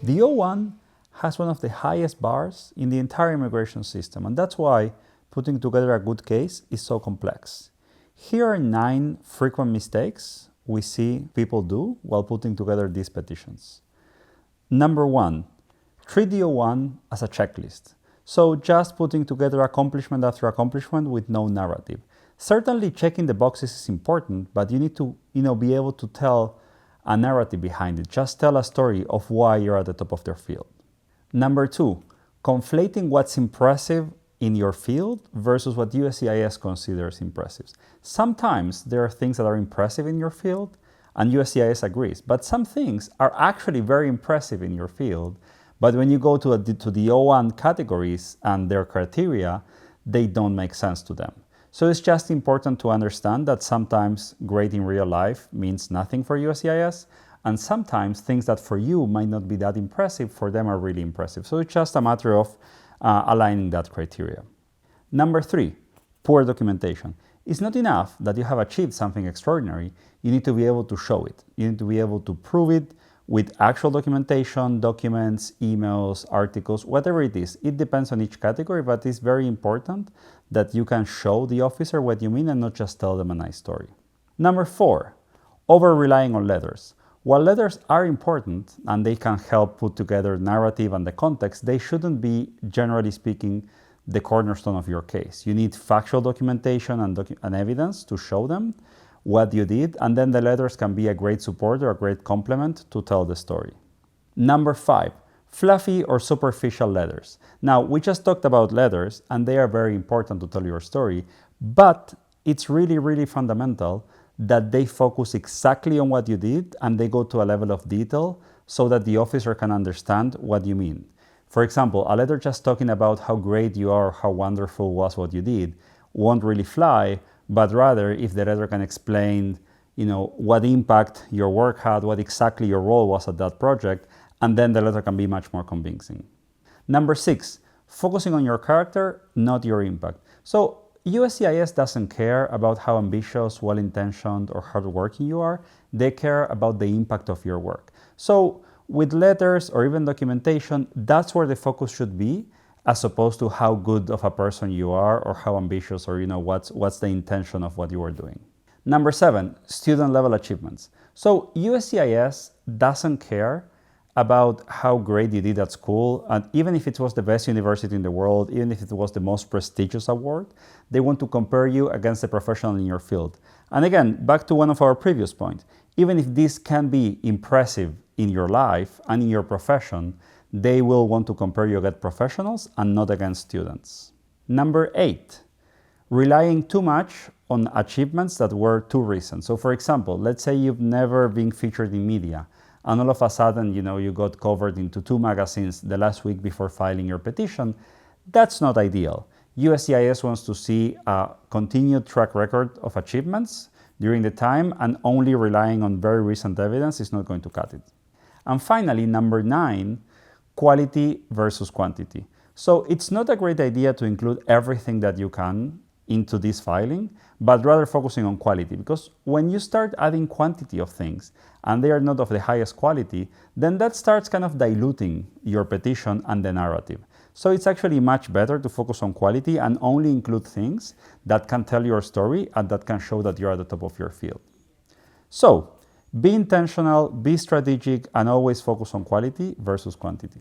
The O-1 has one of the highest bars in the entire immigration system, and that's why putting together a good case is so complex. Here are 9 frequent mistakes we see people do while putting together these petitions. Number 1, treat the O-1 as a checklist. So just putting together accomplishment after accomplishment with no narrative. Certainly checking the boxes is important, but you need to be able to tell a narrative behind it. Just tell a story of why you're at the top of their field. Number 2, conflating what's impressive in your field versus what USCIS considers impressive. Sometimes there are things that are impressive in your field and USCIS agrees, but some things are actually very impressive in your field, but when you go to the O-1 categories and their criteria, they don't make sense to them. So it's just important to understand that sometimes great in real life means nothing for USCIS, and sometimes things that for you might not be that impressive, for them are really impressive. So it's just a matter of aligning that criteria. Number 3, poor documentation. It's not enough that you have achieved something extraordinary. You need to be able to show it. You need to be able to prove it with actual documentation, documents, emails, articles, whatever it is. It depends on each category, but it's very important that you can show the officer what you mean and not just tell them a nice story. Number 4, over-relying on letters. While letters are important and they can help put together narrative and the context, they shouldn't be, generally speaking, the cornerstone of your case. You need factual documentation and evidence to show them what you did, and then the letters can be a great support or a great complement to tell the story. Number 5, fluffy or superficial letters. Now, we just talked about letters, and they are very important to tell your story, but it's really, really fundamental that they focus exactly on what you did and they go to a level of detail so that the officer can understand what you mean. For example, a letter just talking about how great you are, how wonderful was what you did, won't really fly, but rather if the letter can explain, what impact your work had, what exactly your role was at that project, and then the letter can be much more convincing. Number 6, focusing on your character, not your impact. So USCIS doesn't care about how ambitious, well-intentioned, or hardworking you are. They care about the impact of your work. So with letters or even documentation, that's where the focus should be, as opposed to how good of a person you are or how ambitious or what's the intention of what you are doing. Number 7, student level achievements. So USCIS doesn't care about how great you did at school, and even if it was the best university in the world, even if it was the most prestigious award, they want to compare you against a professional in your field. And again, back to one of our previous points, even if this can be impressive in your life and in your profession, they will want to compare you against professionals and not against students. Number 8, relying too much on achievements that were too recent. So for example, let's say you've never been featured in media, and all of a sudden, you got covered into 2 magazines the last week before filing your petition. That's not ideal. USCIS wants to see a continued track record of achievements during the time, and only relying on very recent evidence is not going to cut it. And finally, number 9, quality versus quantity. So it's not a great idea to include everything that you can into this filing, but rather focusing on quality, because when you start adding quantity of things and they are not of the highest quality, then that starts kind of diluting your petition and the narrative. So it's actually much better to focus on quality and only include things that can tell your story and that can show that you're at the top of your field. So be intentional, be strategic, and always focus on quality versus quantity.